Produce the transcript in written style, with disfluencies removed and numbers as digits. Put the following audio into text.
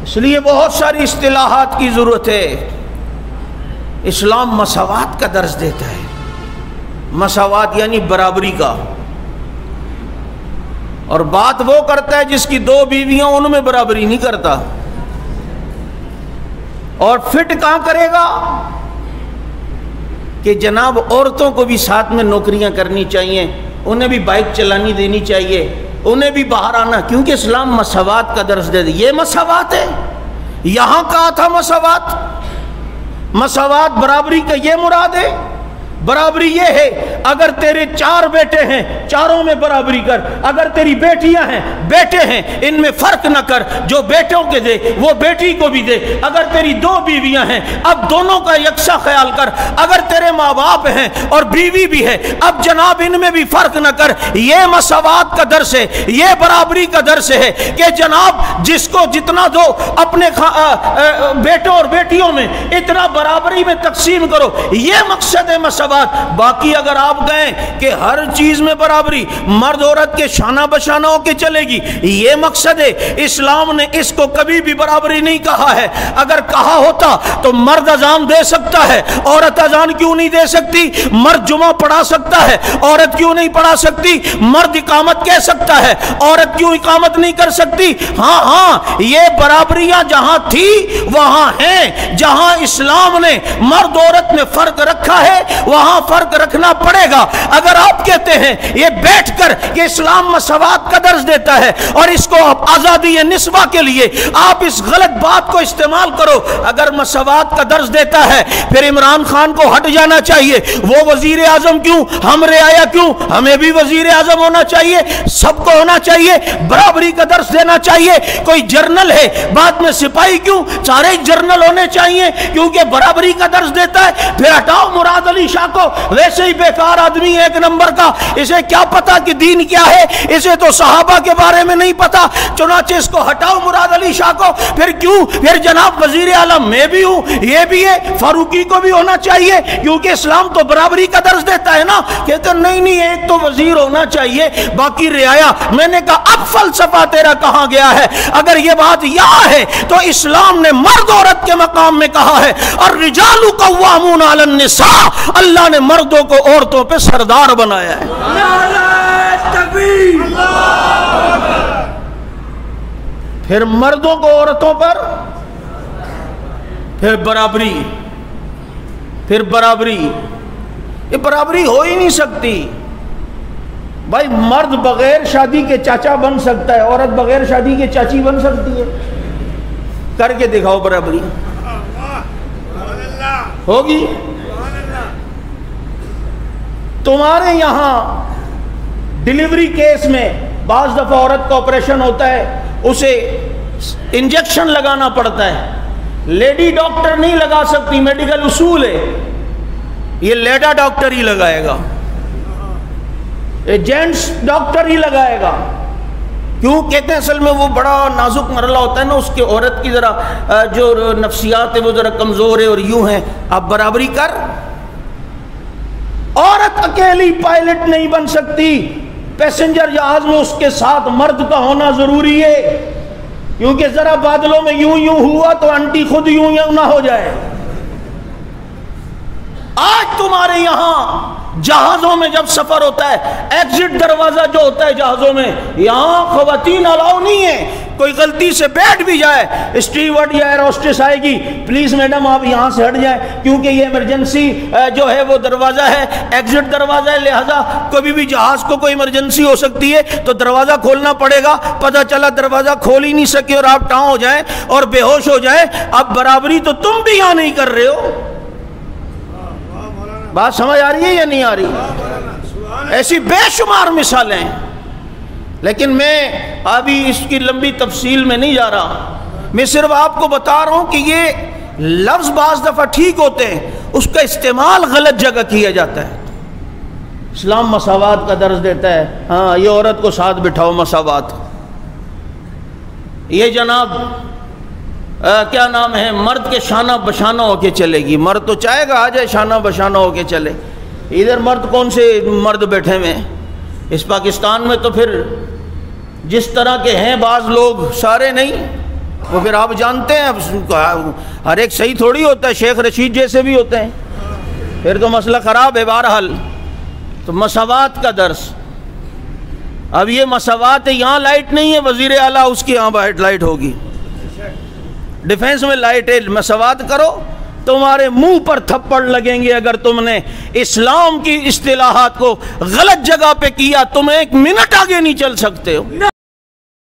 اس لیے بہت ساری اصطلاحات کی ضرورت ہے۔ اسلام مساوات کا درس دیتا ہے، مساوات یعنی برابری کا، اور بات وہ کرتا ہے جس کی دو بیویاں ان میں برابری نہیں کرتا۔ اور فٹ کہاں کرے گا کہ جناب عورتوں کو بھی ساتھ میں نوکریاں کرنی چاہیے، انہیں بھی بائک چلانی دینی چاہیے، انہیں بھی باہر آنا، کیونکہ اسلام مساوات کا درس دے دے۔ یہ مساوات ہے، یہاں کہا تھا مساوات، مساوات برابری کا یہ مراد ہے۔ برابری یہ ہے اگر تیرے 4 بیٹے ہیں چاروں میں برابری کر، اگر تیری بیٹیاں ہیں بیٹے ہیں ان میں فرق نہ کر، جو بیٹوں کے دے وہ بیٹی کو بھی دے، اگر تیری 2 بیویاں ہیں اب دونوں کا یکساں خیال کر، اگر تیرے ماں باپ ہیں اور بیوی بھی ہے اب جناب ان میں بھی فرق نہ کر۔ یہ مساوات کا درس ہے، یہ برابری کا درس ہے کہ جناب جس کو جتنا دو اپنے بیٹوں اور بیٹیوں میں اتنا برابری میں تقسیم کرو، یہ مقصد ہے مساوات۔ باقی اگر آپ گئے کہ ہر چیز میں برابری، مرد عورت کے شانہ بشانہ ہو کے چلے گی، یہ مقصد ہے۔ اسلام نے اس کو کبھی بھی برابری نہیں کہا ہے۔ اگر کہا ہوتا تو مرد اذان دے سکتا ہے، عورت اذان کیوں نہیں دے سکتی؟ مرد جمعہ پڑھا سکتا ہے، عورت کیوں نہیں پڑھا سکتی؟ مرد اقامت کہہ سکتا ہے، عورت کیوں اقامت نہیں کر سکتی؟ ہاں یہ برابریاں جہاں تھی وہاں ہیں۔ جہاں اسلام نے مرد عورت میں فرق رکھا ہے وہاں فرق رکھنا پڑے گا۔ اگر آپ کہتے ہیں یہ بیٹھ کر کہ اسلام مساوات کا درس دیتا ہے اور اس کو آزادی نسواں کے لیے آپ اس غلط بات کو استعمال کرو، اگر مساوات کا درس دیتا ہے پھر عمران خان کو ہٹ جانا چاہیے۔ وہ وزیر اعظم کیوں، ہم رعایا کیوں؟ ہمیں بھی وزیر اعظم ہونا چاہیے، سب کو ہونا چاہیے، برابری کا درس دینا چاہیے۔ کوئی جرنل ہے بعد میں سپاہی کیوں؟ سارے جرنل ہونے چاہیے کیونکہ برابری کا درس دیتا ہے۔ پھر ہٹاؤ مراد علی شاہ کو، ویسے ہی بیکار آدمی 1 نمبر کا، اسے کیا پتا کہ دین کیا ہے، اسے تو صحابہ کے بارے میں نہیں پتا، چنانچہ اس کو ہٹاؤ مراد علی شاہ کو۔ پھر کیوں؟ پھر جناب وزیر اعظم میں بھی ہوں، یہ بھی ہے، فاروقی کو بھی ہونا چاہیے کیونکہ اسلام تو برابری کا درس دیتا ہے نا۔ کہتے نہیں نہیں ایک تو وزیر ہونا چاہیے باقی رعایا۔ میں نے کہا اب فلسفہ تیرا کہاں گیا ہے؟ اگر یہ بات یہاں ہے تو اسلام نے مرد عورت کے مقام میں کہا ہے، اور رجال قوامون علی النساء، اللہ نے مردوں کو عورتوں پہ سردار بنایا ہے۔ پھر مردوں کو عورتوں پر، پھر برابری، پھر برابری۔ یہ برابری ہو ہی نہیں سکتی بھائی۔ مرد بغیر شادی کے چاچا بن سکتا ہے، عورت بغیر شادی کے چاچی بن سکتی ہے؟ کر کے دکھاؤ برابری، ہوگی؟ تمہارے یہاں ڈیلیوری کیس میں بعض دفعہ عورت کا آپریشن ہوتا ہے، اسے انجیکشن لگانا پڑتا ہے، لیڈی ڈاکٹر نہیں لگا سکتی، میڈیکل اصول ہے، یہ لیڈا ڈاکٹر ہی لگائے گا، یہ جینٹس ڈاکٹر ہی لگائے گا۔ کیوں کہتے ہیں؟ اصل میں وہ بڑا نازک مرحلہ ہوتا ہے نا، اس کے عورت کی ذرا جو نفسیات ہے وہ ذرا کمزور ہے اور یوں ہے، آپ برابری کر۔ عورت اکیلی پائلٹ نہیں بن سکتی، پیسنجر جہاز میں اس کے ساتھ مرد کا ہونا ضروری ہے، کیونکہ ذرا بادلوں میں یوں یوں ہوا تو آنٹی خود یوں یوں نہ ہو جائے۔ آج تمہارے یہاں جہازوں میں جب سفر ہوتا ہے، ایگزٹ دروازہ جو ہوتا ہے جہازوں میں، یہاں خواتین الاؤ نہیں ہے۔ کوئی غلطی سے بیٹھ بھی جائے، اسٹیورڈ یا ایئر ہوسٹس آئے گی، پلیز میڈم آپ یہاں سے ہٹ جائیں کیونکہ یہ ایمرجنسی جو ہے وہ دروازہ ہے، ایگزٹ دروازہ ہے، لہذا کبھی بھی جہاز کو کوئی ایمرجنسی ہو سکتی ہے تو دروازہ کھولنا پڑے گا۔ پتہ چلا دروازہ کھول ہی نہیں سکے اور آپ ٹاؤں ہو جائیں اور بے ہوش ہو جائیں۔ اب برابری تو تم بھی یہاں نہیں کر رہے ہو۔ بات سمجھ آ رہی ہے یا نہیں آ رہی؟ ایسی بے شمار مثالیں ہیں، لیکن میں ابھی اس کی لمبی تفصیل میں نہیں جا رہا، میں صرف آپ کو بتا رہا ہوں کہ یہ لفظ بعض دفعہ ٹھیک ہوتے ہیں، اس کا استعمال غلط جگہ کیا جاتا ہے۔ اسلام مساوات کا درس دیتا ہے، ہاں یہ عورت کو ساتھ بٹھاؤ، مساوات۔ یہ جناب کیا نام ہے، مرد کے شانہ بشانہ ہو کے چلے گی، مرد تو چاہے گا آ جائے شانہ بشانہ ہو کے چلے، ادھر مرد کون سے مرد بیٹھے ہوئے ہیں اس پاکستان میں؟ تو پھر جس طرح کے ہیں بعض لوگ، سارے نہیں، وہ پھر آپ جانتے ہیں ہر ایک صحیح تھوڑی ہوتا ہے، شیخ رشید جیسے بھی ہوتے ہیں، پھر تو مسئلہ خراب ہے۔ بہرحال تو مساوات کا درس، اب یہ مساوات ہے، یہاں لائٹ نہیں ہے، وزیر اعلیٰ اس کی یہاں لائٹ ہوگی، ڈیفنس میں لائٹ ہے، مساوات کرو، تمہارے منہ پر تھپڑ لگیں گے اگر تم نے اسلام کی اصطلاحات کو غلط جگہ پہ کیا، تم ایک منٹ آگے نہیں چل سکتے ہو۔